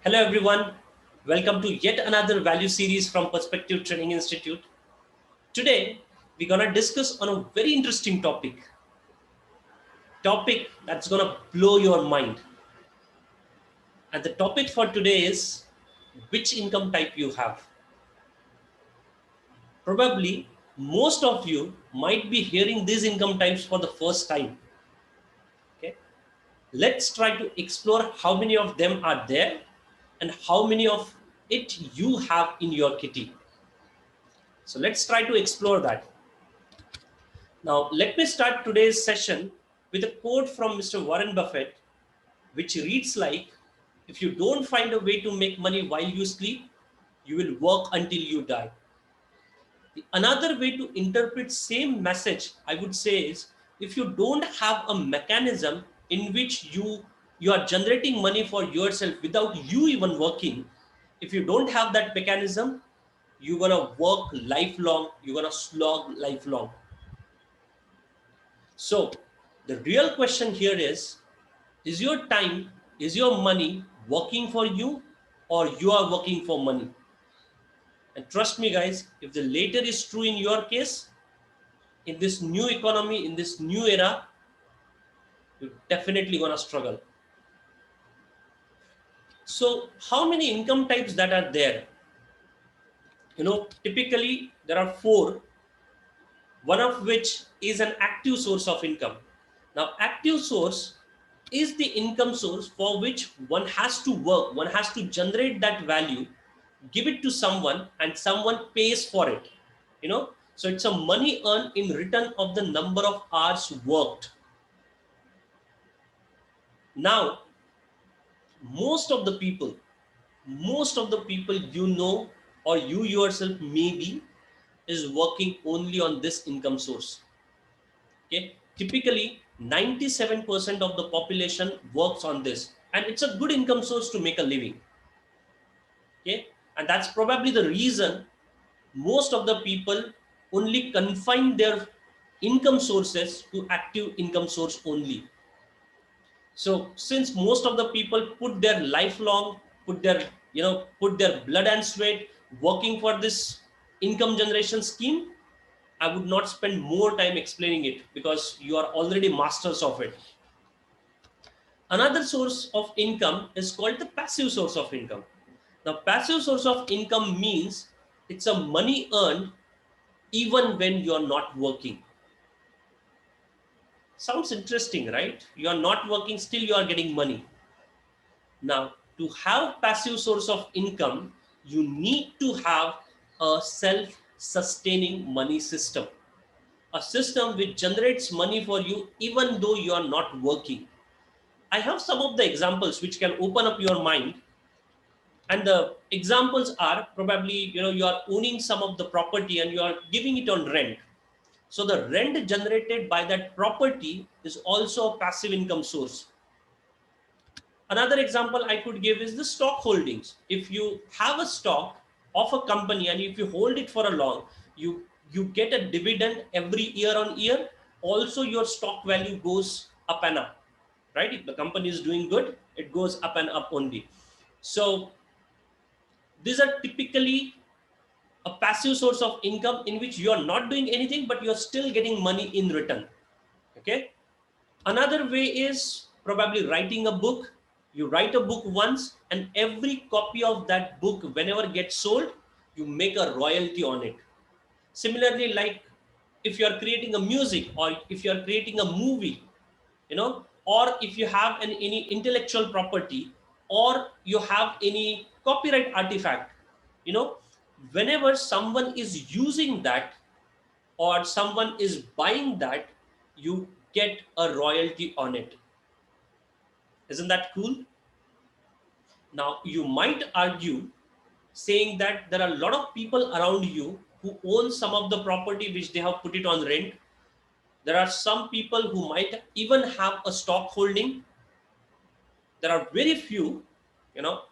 Hello everyone, welcome to yet another value series from Perspective Training Institute. Today we're going to discuss on a very interesting topic that's going to blow your mind. And the topic for today is which income type you have. Probably most of you might be hearing these income types for the first time. Okay? Let's try to explore how many of them are there and how many of it you have in your kitty. So let's try to explore that. Now, let me start today's session with a quote from Mr. Warren Buffett, which reads like, if you don't find a way to make money while you sleep, you will work until you die. Another way to interpret same message, I would say, is if you don't have a mechanism in which you are generating money for yourself without you even working, if you don't have that mechanism, you're gonna work lifelong, you're gonna slog lifelong. So the real question here is your time, is your money working for you or you are working for money? And trust me guys, if the later is true in your case, in this new economy, in this new era, you're definitely gonna struggle. So how many income types that are there? Typically there are four, one of which is an active source of income. Now, active source is the income source for which one has to work, one has to generate that value, give it to someone, and someone pays for it. So it's a money earned in return of the number of hours worked. Now, most of the people, or you yourself maybe, is working only on this income source. Okay, typically 97% of the population works on this, and it's a good income source to make a living. Okay, and that's probably the reason most of the people only confine their income sources to active income source only. So since most of the people put their lifelong, put their blood and sweat working for this income generation scheme, I would not spend more time explaining it because you are already masters of it. Another source of income is called the passive source of income. Now, passive source of income means it's a money earned even when you are not working. Sounds interesting, right? You are not working, still you are getting money. Now, to have passive source of income, you need to have a self-sustaining money system. A system which generates money for you even though you are not working. I have some of the examples which can open up your mind, and the examples are probably you are owning some of the property and you are giving it on rent. So the rent generated by that property is also a passive income source. Another example I could give is the stock holdings. If you have a stock of a company and if you hold it for a long, you get a dividend every year on year. Also, your stock value goes up and up, right? If the company is doing good, it goes up and up only. So these are typically a passive source of income in which you are not doing anything, but you're still getting money in return. Okay. Another way is probably writing a book. You write a book once, and every copy of that book, whenever gets sold, you make a royalty on it. Similarly, like if you are creating a music or if you are creating a movie, or if you have any intellectual property or you have any copyright artifact, you know, whenever someone is using that or someone is buying that, you get a royalty on it. Isn't that cool? Now, you might argue saying that there are a lot of people around you who own some of the property which they have put it on rent. There are some people who might even have a stock holding. There are very few, you know,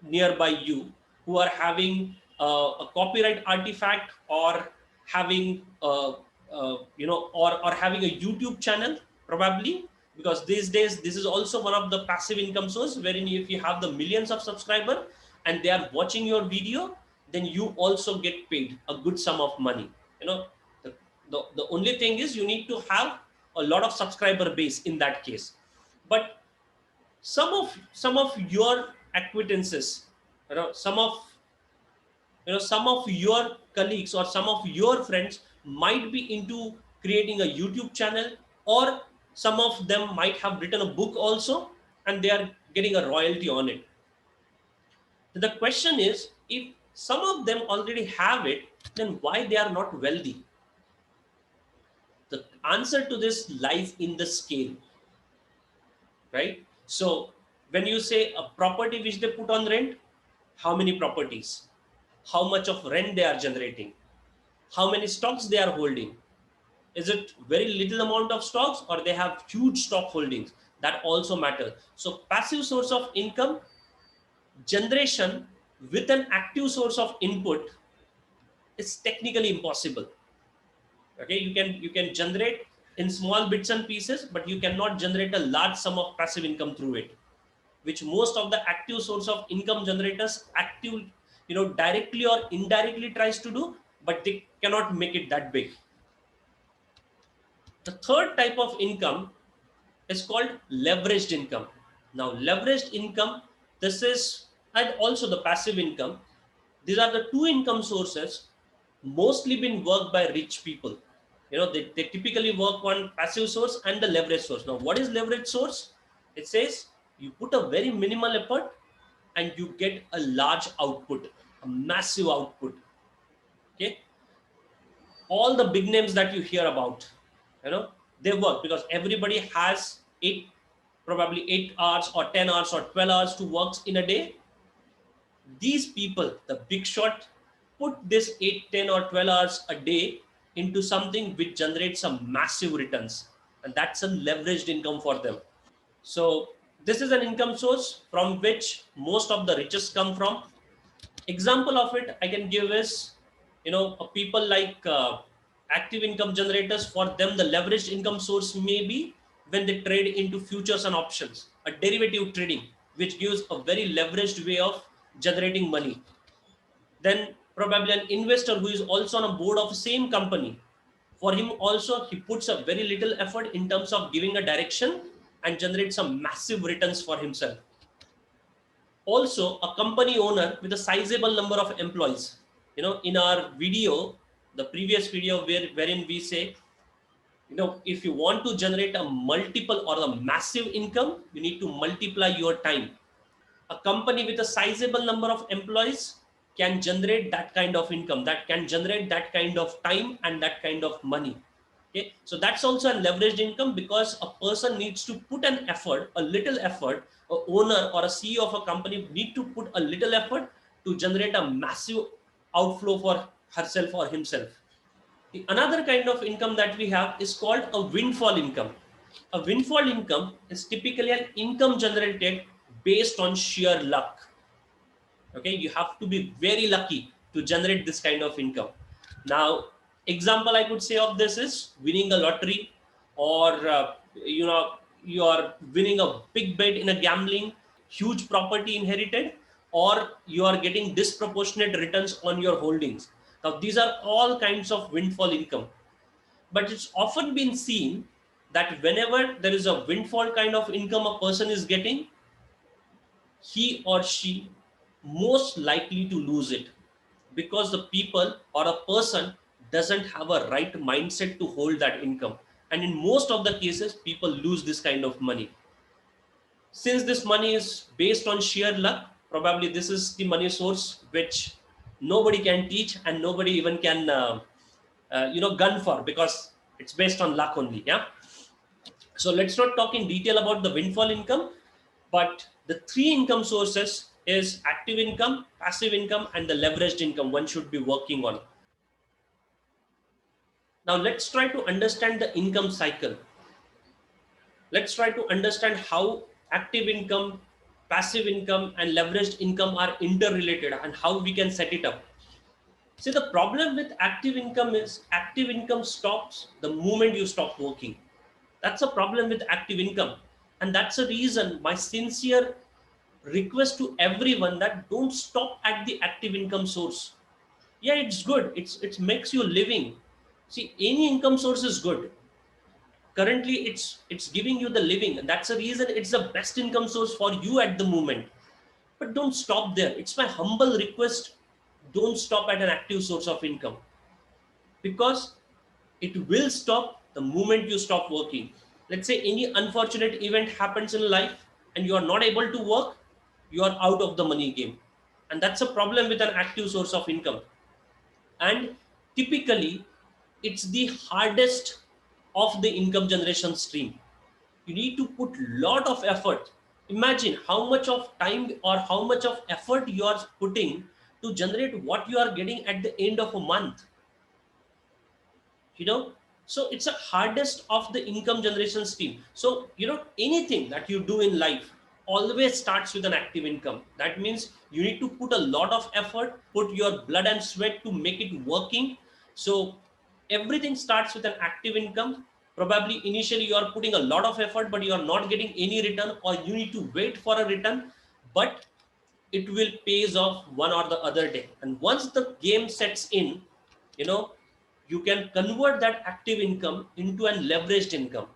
nearby you who are having a copyright artifact or having, or having a YouTube channel, probably. because these days this is also one of the passive income source, wherein if you have the millions of subscriber and they are watching your video, then you also get paid a good sum of money. You know, the, the only thing is you need to have a lot of subscriber base in that case. But some of your acquaintances, some of your colleagues or some of your friends might be into creating a YouTube channel, or some of them might have written a book also, and they are getting a royalty on it. The question is, if some of them already have it, then why they are not wealthy? The answer to this lies in the scale, right? So when you say a property which they put on rent, how many properties, how much of rent they are generating, how many stocks they are holding, is it very little amount of stocks or they have huge stock holdings, that also matters. So passive source of income generation with an active source of input is technically impossible. Okay, you can generate in small bits and pieces, but you cannot generate a large sum of passive income through it, which most of the active source of income generators active, directly or indirectly tries to do, but they cannot make it that big. The third type of income is called leveraged income. Now, leveraged income, this is, and also the passive income, these are the two income sources mostly been worked by rich people. They typically work on passive source and the leverage source. Now, what is leverage source? It says you put a very minimal effort and you get a large output, a massive output. Okay, all the big names that you hear about, you know they work because everybody has probably 8 hours or 10 hours or 12 hours to work in a day. These people, the big shot, put this 8, 10 or 12 hours a day into something which generates some massive returns, and that's a leveraged income for them. So this is an income source from which most of the richest come from. Example of it I can give is, people like active income generators. For them, the leveraged income source may be when they trade into futures and options, a derivative trading, which gives a very leveraged way of generating money. Then probably an investor who is also on a board of the same company, for him also he puts a very little effort in terms of giving a direction and generates some massive returns for himself. Also a company owner with a sizable number of employees. In our video, the previous video, wherein we say, if you want to generate a multiple or a massive income, you need to multiply your time. A company with a sizable number of employees can generate that kind of income, that can generate that kind of time and that kind of money. Okay, so that's also a leveraged income, because a person needs to put an effort, a little effort. A owner or a CEO of a company need to put a little effort to generate a massive outflow for herself or himself. Another kind of income that we have is called a windfall income. A windfall income is typically an income generated based on sheer luck. Okay, you have to be very lucky to generate this kind of income. Now, example I could say of this is winning a lottery, or you are winning a big bet in a gambling, huge property inherited, or you are getting disproportionate returns on your holdings. Now these are all kinds of windfall income. But it's often been seen that whenever there is a windfall kind of income a person is getting, he or she most likely to lose it, because the people or a person doesn't have a right mindset to hold that income, and in most of the cases people lose this kind of money. Since this money is based on sheer luck, probably this is the money source which nobody can teach and nobody even can gun for, because it's based on luck only. Yeah, so let's not talk in detail about the windfall income, but the three income sources is active income, passive income, and the leveraged income one should be working on. Now let's try to understand the income cycle. Let's try to understand how active income, passive income, and leveraged income are interrelated and how we can set it up. See, the problem with active income is active income stops the moment you stop working. That's a problem with active income. And that's a reason my sincere request to everyone that don't stop at the active income source. Yeah, it's good. It makes you living. See, any income source is good. Currently, it's giving you the living. And that's the reason it's the best income source for you at the moment. But don't stop there. It's my humble request. Don't stop at an active source of income, because it will stop the moment you stop working. Let's say any unfortunate event happens in life and you are not able to work, you are out of the money game. And that's a problem with an active source of income. And typically, it's the hardest of the income generation stream. You need to put lot of effort. Imagine how much of time or how much of effort you are putting to generate what you are getting at the end of a month, you know. So it's a hardest of the income generation stream. So anything that you do in life always starts with an active income. That means you need to put a lot of effort, put your blood and sweat to make it working. So everything starts with an active income. Probably initially you are putting a lot of effort but you are not getting any return, or you need to wait for a return, but it will pays off one or the other day. And once the game sets in, you know you can convert that active income into an leveraged income.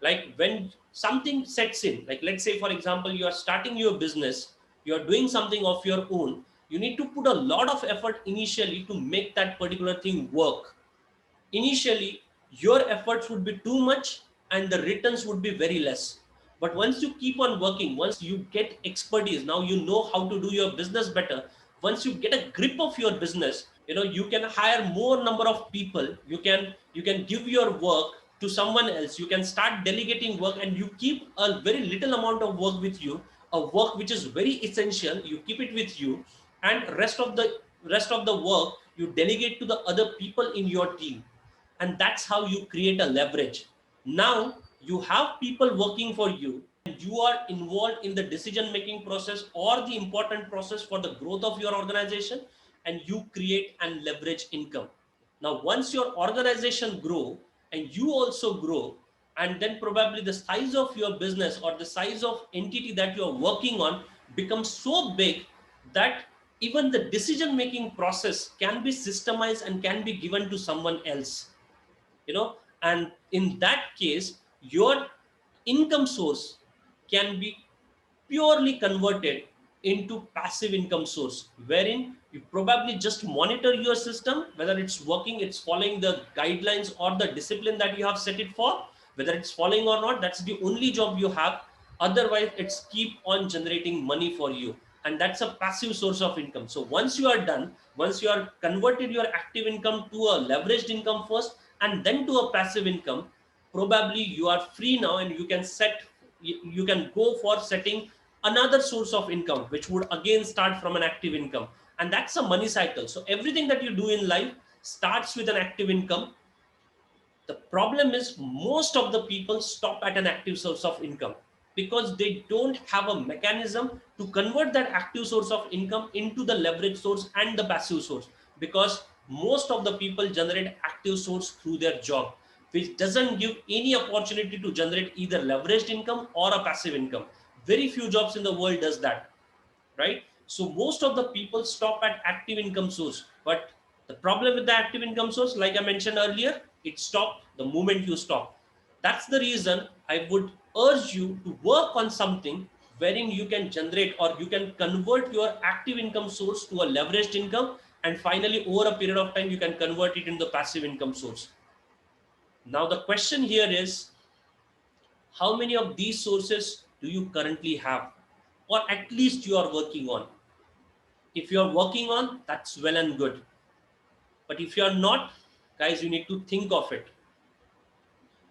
Like when something sets in, like let's say for example you are starting your business, you are doing something of your own, you need to put a lot of effort initially to make that particular thing work. Initially your efforts would be too much and the returns would be very less. But once you keep on working, once you get expertise, now you know how to do your business better. Once you get a grip of your business, you can hire more number of people. You can give your work to someone else. You can start delegating work, and you keep a very little amount of work with you, a work which is very essential. You keep it with you, and rest of the work you delegate to the other people in your team. And that's how you create a leverage. Now you have people working for you, and you are involved in the decision making process or the important process for the growth of your organization, and you create and leverage income. Now once your organization grow and you also grow, and then probably the size of your business or the size of entity that you are working on becomes so big that even the decision making process can be systemized and can be given to someone else. And in that case your income source can be purely converted into passive income source, wherein you probably just monitor your system whether it's working, it's following the guidelines or the discipline that you have set it for, whether it's following or not. That's the only job you have. Otherwise it's keep on generating money for you, and that's a passive source of income. So once you are done, once you are converted your active income to a leveraged income first and then to a passive income, probably you are free now, and you can go for setting another source of income which would again start from an active income. And that's a money cycle. So everything that you do in life starts with an active income. The problem is most of the people stop at an active source of income because they don't have a mechanism to convert that active source of income into the leverage source and the passive source. Because most of the people generate active source through their job, which doesn't give any opportunity to generate either leveraged income or a passive income. Very few jobs in the world does that, right? So most of the people stop at active income source. But the problem with the active income source, like I mentioned earlier, it stops the moment you stop. That's the reason I would urge you to work on something wherein you can generate or you can convert your active income source to a leveraged income, and finally over a period of time you can convert it into the passive income source. Now the question here is, how many of these sources do you currently have, or at least you are working on? If you are working on, that's well and good. But if you are not, guys, you need to think of it.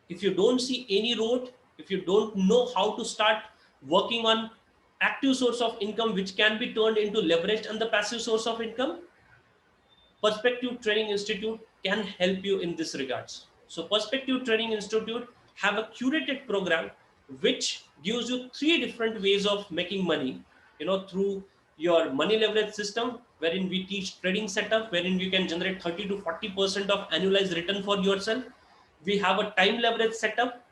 If you don't see any road, if you don't know how to start working on active source of income which can be turned into leveraged and the passive source of income, Perspective Training Institute can help you in this regards. So Perspective Training Institute have a curated program which gives you three different ways of making money, through your money leverage system, wherein we teach trading setup, wherein you can generate 30 to 40% of annualized return for yourself. We have a time leverage setup,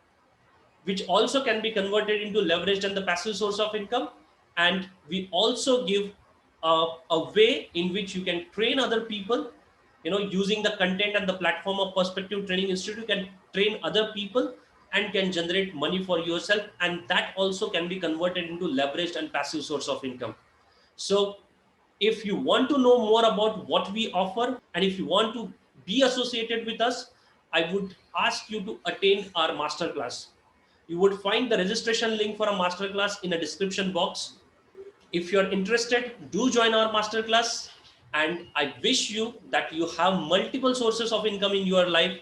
which also can be converted into leveraged and the passive source of income. And we also give a way in which you can train other people, using the content and the platform of Perspective Training Institute. You can train other people and can generate money for yourself, and that also can be converted into leveraged and passive source of income. So if you want to know more about what we offer, and if you want to be associated with us, I would ask you to attend our masterclass. You would find the registration link for a masterclass in a description box. If you're interested, do join our masterclass, and I wish you that you have multiple sources of income in your life.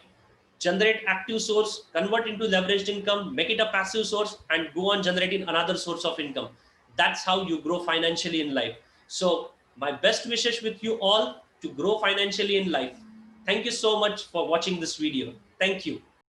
Generate active source, convert into leveraged income, make it a passive source, and go on generating another source of income. That's how you grow financially in life. So my best wishes with you all to grow financially in life. Thank you so much for watching this video. Thank you.